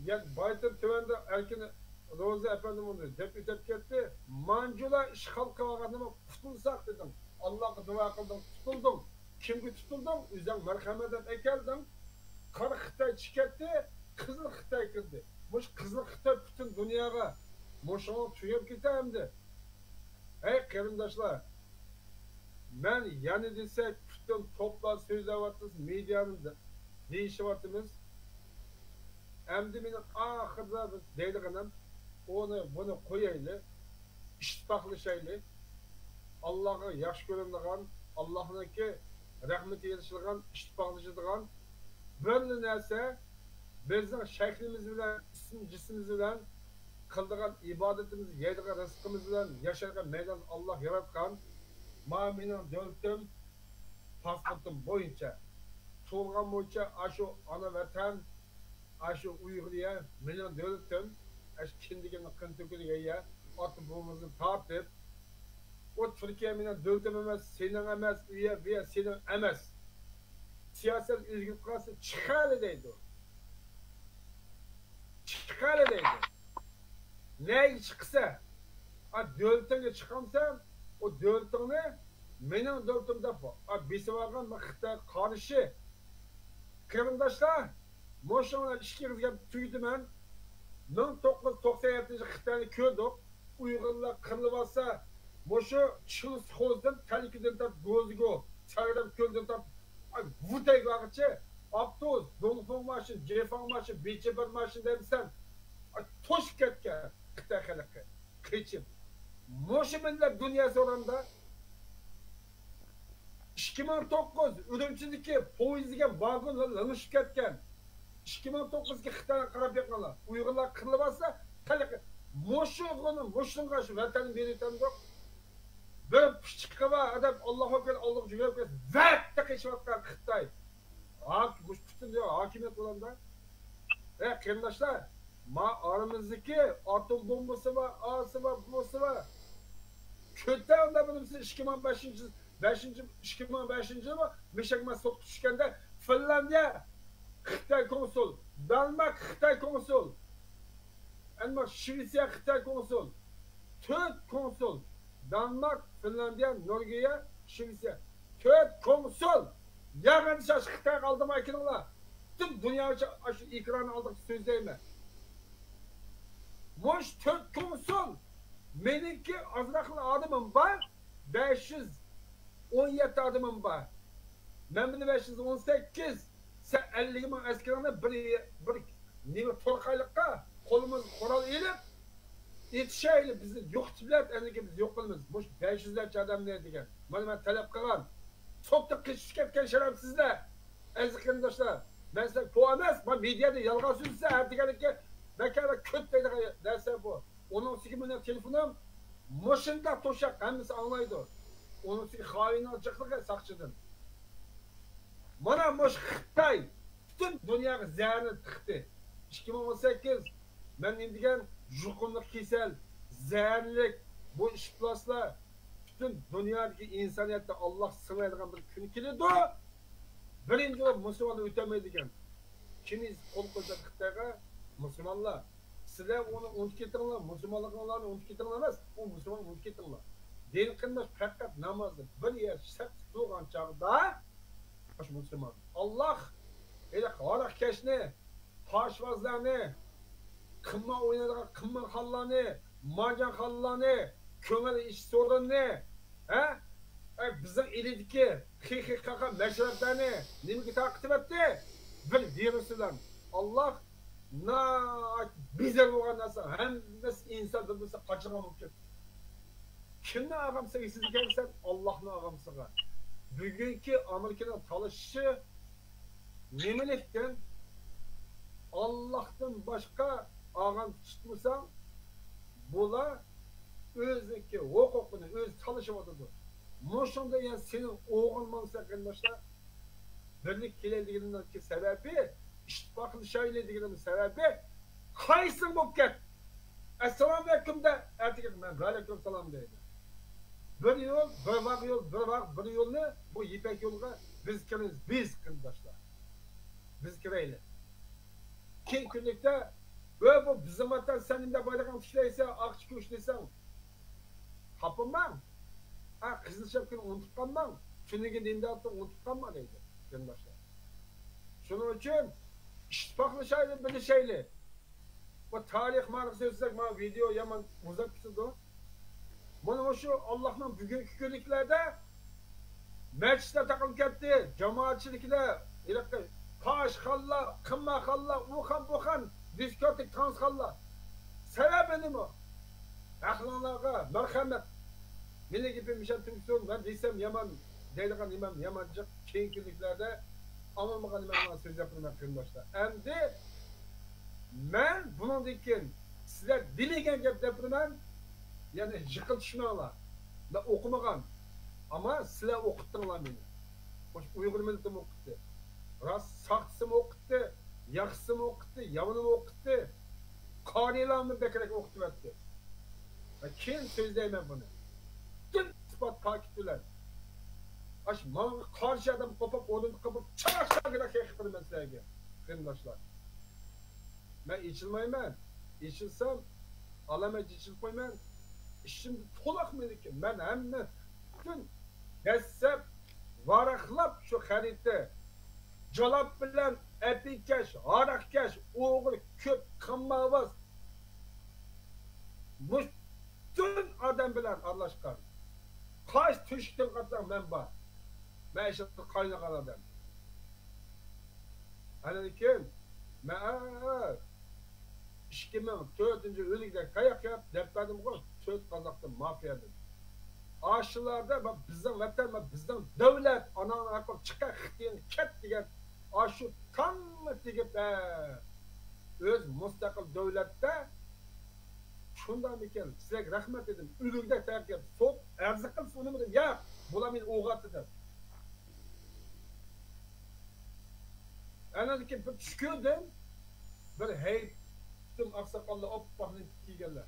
ya Baytar tövende erken Roza efendim onu dep ketdi. Mancula işgal kılganıma tutulsak dedim. Allah'a dua kıldım, tutuldum. Kimge tutuldum? Üzden merhametten ekeldim. Kara Xitay çıketti, Kızıl Xitay kirdi. Muş Kızıl Xitay bütün dünyaya muşunu tüyüp gitemdi. Hey kırımdaşlar, ben yani desek bütün toplar sözlevatız medyanın deyişi vatımız. Endi meni ahırda deydiğim bunu koyaylı, iştahlaşaylı, Allah'a yaş göründiğin, Allah'ınki rahmeti yetiştiğin, iştahlaştığın bir neyse bizim şeklimiz bilen, cismimiz bilen, kıldığın ibadetimiz, yediğin rızkımız bilen, yaşadığın meydan Allah yaratkan, mamenin dövdüm, pasportum boyunca, tuğulgan boyunca aşı ana vatan, aşı Uygur'ya milyon dövdüm, aşı kendigenin kıntıklıya ya, atı buğumuzu tartıp, o Türkiye milyon dövdüm emez, senin emez, üye senin emez. Siyaset üzgün kalsı çıkar edeydi o. Çıkar edeydi. Ne çıksa, dövdüğüne çıkamsam, o dövdüğüne benim dövdüğüm defa. Besi vargan vakitte karşı. Kırımdaşlar, Moşonlar işki kızga tüydü ben. 1997 Xitayni kördük. Uygurlar kırılıbasa, Moşo Çılız Xoz'dan, Talikiden tap Gozgo, Çayram Köl'den tap Vutay vakitçe, Abduz, Dongfong maşın, Jefang maşın, Beçeber maşın demişsen, toş ketken Xitay xalqı, kıçıp. Moşo millet dünyası oranda 2009 Ürümçideki poyizga vagon lanışıp ketken 2009'ga Xitayga qarab yaqinlar. Uyg'urlar qirilibasa, Moşun qarşı vatanın beritan yo'q. Bir pichiqqa va adam Allohu akbar Alloh jurab ketdi. Vatda qechayotgan Xitoy. Butun hokimiyat bo'landa. Qarindoshlar, oramizdagi atom bombasi va asi va busi va ko'tanda bilibsiz 2005 yili Meshakma so'qib tushganda Finlandiya Xitay konsul, Danmark Xitay konsul, ama Şvetsiya Xitay konsul, 4 konsul, Danmark, Finlandiya, Norvegiya, Şvetsiya, 4 konsul. Yarın şaş Xitay kaldım aykinler. Tüm dünya şu ekranı aldık sözleyme. Moş 4 konsul. Benimki azraklı adımım var. 517 adımım var. Ben bunu 518. Sen 50 bin askerine bir nime torkaylıkta kolumuz koral eğilip yetişeyle bizi yok tiplep endeki biz yok kılımız. Moş 500'lerce adam ne degen. Ben talep kılan. Soktu kışık etken şerefsizler. Eziklendaşlar. Ben size bu emez. Ben medyada yalga sözse her dikenlikle bekara köt deydi derse bu. Onun 8 milyon telefonum moşunda toşak hemisi anlaydı. Onun 8 haini açıklığı sakçıdın. Bana moş Xitay bütün dünyaya zehrini tıktı. 2018 ben indigen jukunluk kesel, zehirlik bu işplaslar bütün dünyadaki insaniyette Allah sınaydıgan bir gün keledi. Birinci olarak Müslümanlar ötemeydiken. Kimiz kol koyacak Xitayga Müslümanlar. Sizler onu unutib ketinglar, Müslümanlıklarını unutib ketinglar emas, o Müslüman unutib ketinglar. Din qilmish faqat namozda bir yer sap turgan chog'da Baş Müslüman. Allah elə qaraq keşni, paşvazlarını, qımma oynadığın qımma xallarını, marcan xallarını, kömür iş sorununu, bizim elideki XXK meşreplerini nimki takip etti? Bir virüsüler. Allah bize bu anlasa hem insan birbirisi kaçırmamak için. Kimle ağamsa siz gelsen Allah'ın ağamsa. Bugünkü Amerika'nın çalışışı nemelikten Allah'tan başka ağam tutmasan bula özdeki hukukunu öz çalışıvadıdır. Moşunda yani senin oğulman sakınlaşta birlik kelediğindeki sebebi iştibaklı şöylediğinin sebebi kaysın bu ket. Esselamu Aleyküm de erkek ben Aleyküm selam deydi. Bir yol, bir vak yol, bir yol ne? Bu İpek yolga biz kiriniz, biz kırdaşlar. Biz kireyli. Kim günlükte bu bizim vatan senin de bayrakın işleyse, akçı işleysen kapınmam. Kızıl şapkını unutup kalmam. Çünkü imdatı unutup kalma deydi kırdaşlar. Şunun için iştibaklı şeyli, bir şeyli. Bu tarih marif sözsek bana video yaman uzak tutuldu. Bunu şu Allah'ın bugünkü günlüklerde meclisler takılıp gitti, cemaatçilikler, paş kalla, kımma kalla, ukan bukan, diskotik trans kalla. Sebebi ne mi? Ahlaklarga merhamet. Mine gibi bir şey tümsün, ben desem yaman, deyliğen imam yamancık, keyin günlüklerde anılmagan imamdan söz yapılmak kırmışlar. Hem de ben bunun dikin, sizler dilegen gep yapırman, yani yıkılışmalar. Ben okumagan. Ama sizler okuttular beni. Uygur milletim okuttu. Rast saksım okuttu, yaxsım okuttu, yamanım okuttu. Kariyelerimi bekerek okuttu etti. Kim sözleyemem bunu? Tüm ispat takipçiler. Bana karşı adam kopup, odunu kopup, çarşıya kadar kekipini mesleğe. Kırımdaşlar. Ben içilmeyim ben. İçilsem, alamet içilip koymam. Şimdi tolak mıydı ki? Ben hem de bütün hesap varaklap şu harita calap bilen epikeş, harakkeş, oğul, köp, kımmavaz bütün adam bilen Allah aşkına. Kaç tüşkten katsam ben var. Ben işte kaynakan adam. Hani kim? Ben 2004. Ölü'de kayak yap, defterdim koy, söz kazandım, mafyadım. Aşılarda bizden vatan, bizden devlet, anan akbak çıkar, diyen, ket diyen, aşı kanlı digip, öz müstakil devlette, şundan bir kere, size rahmet edin, Ölü'de terk et, sok, erzakıl sonu mu dedim, ya, bulamayın oğat dedim. Yani ki bir şükürdüm, bir heyp, tüm aksakallı oppahlıyı kiygenler.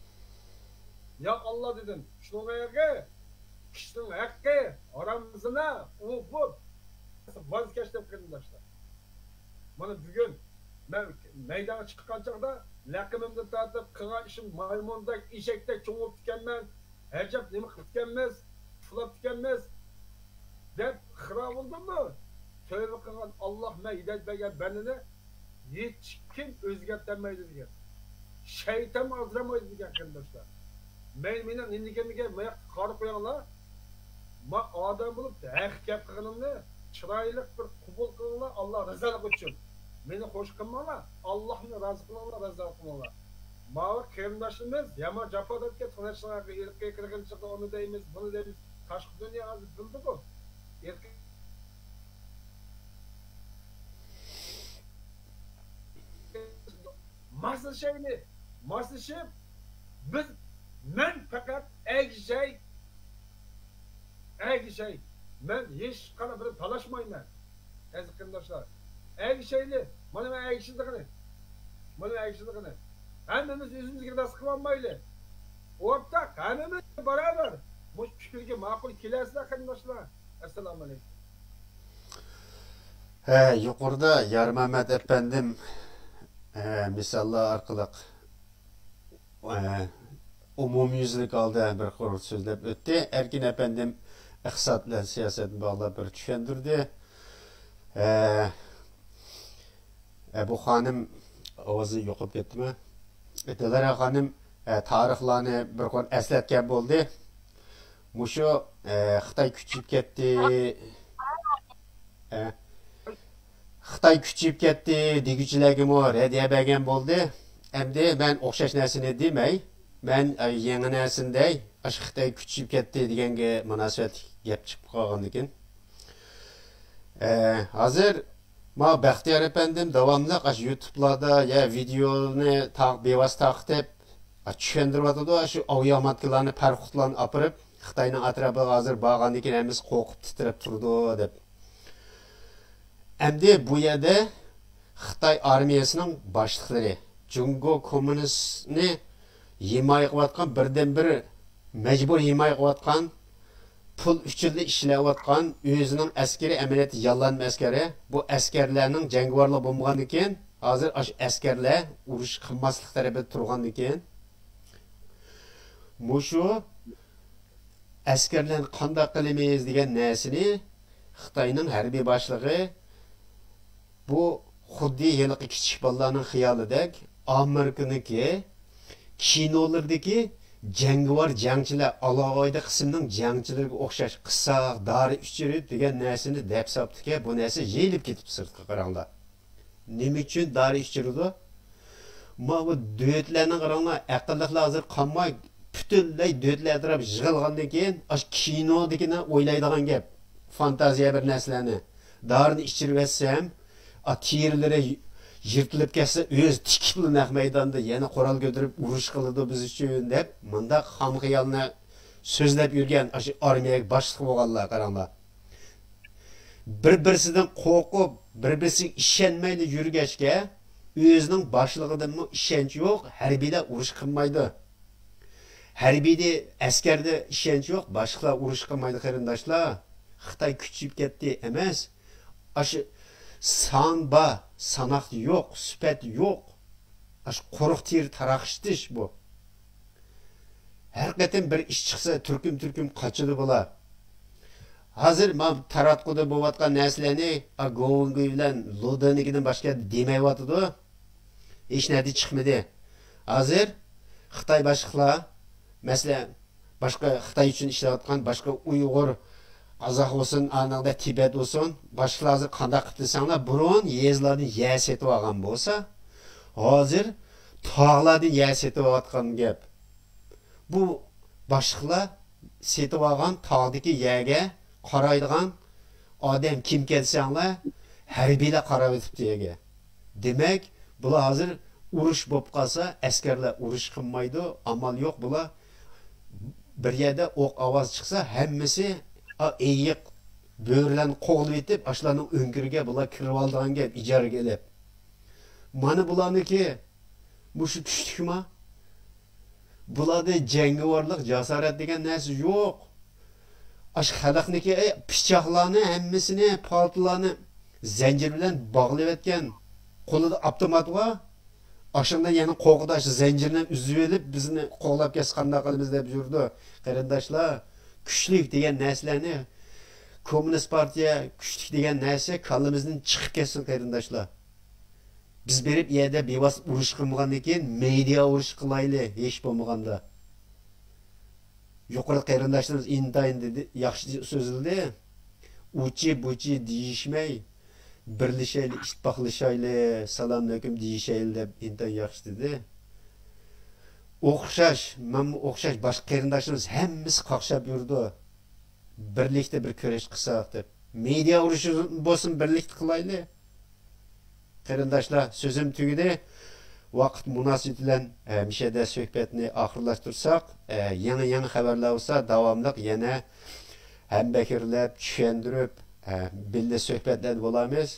Ya Allah dedim, şunun ayağı, kişinin hakkı, aramızına, bu, vazgeçtim kırımdaşlar. Mana bugun men maydonga chiqqan chog'da laqimimni tortib qilgan ishim maymundak, eshakdek cho'ngib ekanman. Ajab nima qilib ekanmiz, fulab ekanmiz deb xira bo'ldimmi? Tövbe qilgan Alloh men hidayat bergan bandini hech kim o'zgartirmaydi degan. Shayton azramaydi degan qarindoshlar. Meni indikamiga mayaq qarib qo'yinglar. Ma odam bo'lib haq gap qilganimni chiroyli bir qabul qilinglar, Alloh rizolik uchun. Meni xo'sh qilmanglar, Allohni rozi qilinglar, rizolik qilinglar. Ma'lum qarindoshimiz yama jafodatga tinchliklarga erkak qirg'inchilikda uni deymiz, buni deymiz. Tashqi dunyo hozir bildi-ku. Erkak maslashib men faqat agishay men hech qanday bir talashmayman aziz qarindoshlar. Agishayli mana men agishligini hammamiz o'zimizga nasib qilolmayli. O'rtaq hammamiz barobar bu fikrga ma'qul kelasizlar qarindoshlar. Assalomu alaykum. Yuqorida Yarmamat efendim misallar arqılıq umumyüzlük aldı bir qurur sözlep ötdi. Erkin efendim iqtisatla siyasetini bağlı bir düşündürdü. Bu hanım ovozi yo'qib ketdimi? Dilara hanım tarixlarni bir qor eslatgan bo'ldi. Mushu Xitoy kuchib ketdi. Xitoy kuchib ketdi deguchilarga radiya bergan bo'ldi. Endi men o'xshash narsani demay, men yangi narsinday Xitoy kuchib ketdi deganga munosabat gap chiqib qolgan ekan. Hozir ma Baxtiyor efendim davomli YouTube'larda ya videoni bevosita taqib tushuntiryotdi. Shu avtomatlarni parxutlarni apirib Xitoyning atrofiga hozir borgan ekan, hamiz qo'rqib titrab turdi deb. Endi bu yerda Xitoy armiyasining boshliqlari Jungo kommunistni himoya qilayotgan birdan-bir majbur himoya qilayotgan pul uchun ishlayotgan o'zining askari amaliyoti yollanma askari bu askarlarning jangovarlar bo'lmagan ekan, hozir askarlar urush qilmaslik tarafida turgan ekan. Mushu askarlarni qanday qilamiz degan narsani Xitoyning harbiy boshlig'i bu xuddi yiliqi kichik bolalarning xiyolidek Amerikaniki kinolardagi jangovar jangchilar alohida qismning jangchilariga o'xshash qissa, dori uchirib degan narsani deb saptiki, bu narsa yeyilib ketib sirtqa qaranglar. Nima uchun dori uchirdi? Ma bu dövlətlərinin qaranglar aqlliqlar hozir qanmay butunlay dövlətlər taraf yig'ilgandan keyin kinodagini o'ylaydigan gap, fantaziya bir narsalarni dorini ichirib etsam terileri yırtılıp ketsa o'z tikibli naq maydonda yana qurol ko'tarib urush qiladi biz uchun deb mundaq xam xiyolni so'zlab yurgan shu armiyaga boshliq bo'lganlar qaranglar. Bir-birisidan qo'rqib, bir-birisiga ishonmaydi yurgachga o'zining boshlig'idan ishonch yo'q, harbiylar urush qilmaydi. Harbiyda askarda ishonch yo'q, boshliqlar urush qilmaydi qarindoshlar. Xitoy kuchib ketdi emas. Shu san ba, sanaq yo'q, sifat yo'q. Shu quruq teri taraqishtish bu. Her qatim bir ish chiqsa turkum qochidi bular. Hozir men taratquda bo'layotgan narsalarni Gongi bilan Lodanikidan boshqa demayotdi. Hech narsa chiqmadi. Hozir Xitoy boshliqlar, masalan, boshqa Xitoy uchun ishlayotgan boshqa Uyg'ur Qozoq olsun, anaqda Tibet olsun, boshqalar hozir qanday qilib desanglar, burun yezlarni yer setib olgan bo'lsa, hozir tog'larni yer setib olayotgan gap. Bu boshliqlar setib olgan tog'dagi yerga qaraydigan odam kim kelsanglar, harbiylar qarab o'tibdi yerga. Demak, bular hozir urush bo'lib qolsa, askarlar urush qilmaydi, amal yo'q bular. Bir yerda o'q ovoz chiqsa, hammasi eyiq bo'rilarni qo'g'lib etib, ashlarning o'ngiriga bular kirib olgan gap ijaraga kelib. Mana bularniki mushu tushdikmi? Bularda jangovarlik, jasorat degan narsa yo'q. Ash xalqniki pichoqlarni hammasini, paltlarni zanjir bilan bog'lab etgan qo'lida avtomat bor. Aşında yani qo'g'dash zanjirini uzib elib bizni qo'g'lab kes qanday qilamiz deb yurdi. Qarindoshlar, kuchlik degan narsalarni Komünist partiya kuchlik degan narsa kallimizdan chiqib ketsin qarindoshlar. Biz berib yerda bevosita urush qilmagandan keyin media urush qilayli hech bo'lmaganda. Yuqori qarindoshlarimiz intayin dedi, yaxshi so'zildi. Uchi buchi deyishmay, birlashayli, ittifoqlashayli, salom alaykum deyishayli deb intayin yaxshi dedi. O'xshash, mana o'xshash boshqa qarindoshlarimiz hammasi qaqshab yurdi. Birlikte bir kurash qilsak deb. Media urushi bo'lsin, birlikte qilayli. Qarindoshlar, so'zim tugidi. Vaqt munosabati bilan mishada suhbatni oxirlashtirsak, yangi xabarlar bo'lsa, davomli yana ham bakirlab, tushuntirib, birga suhbatlar bo'lamiz.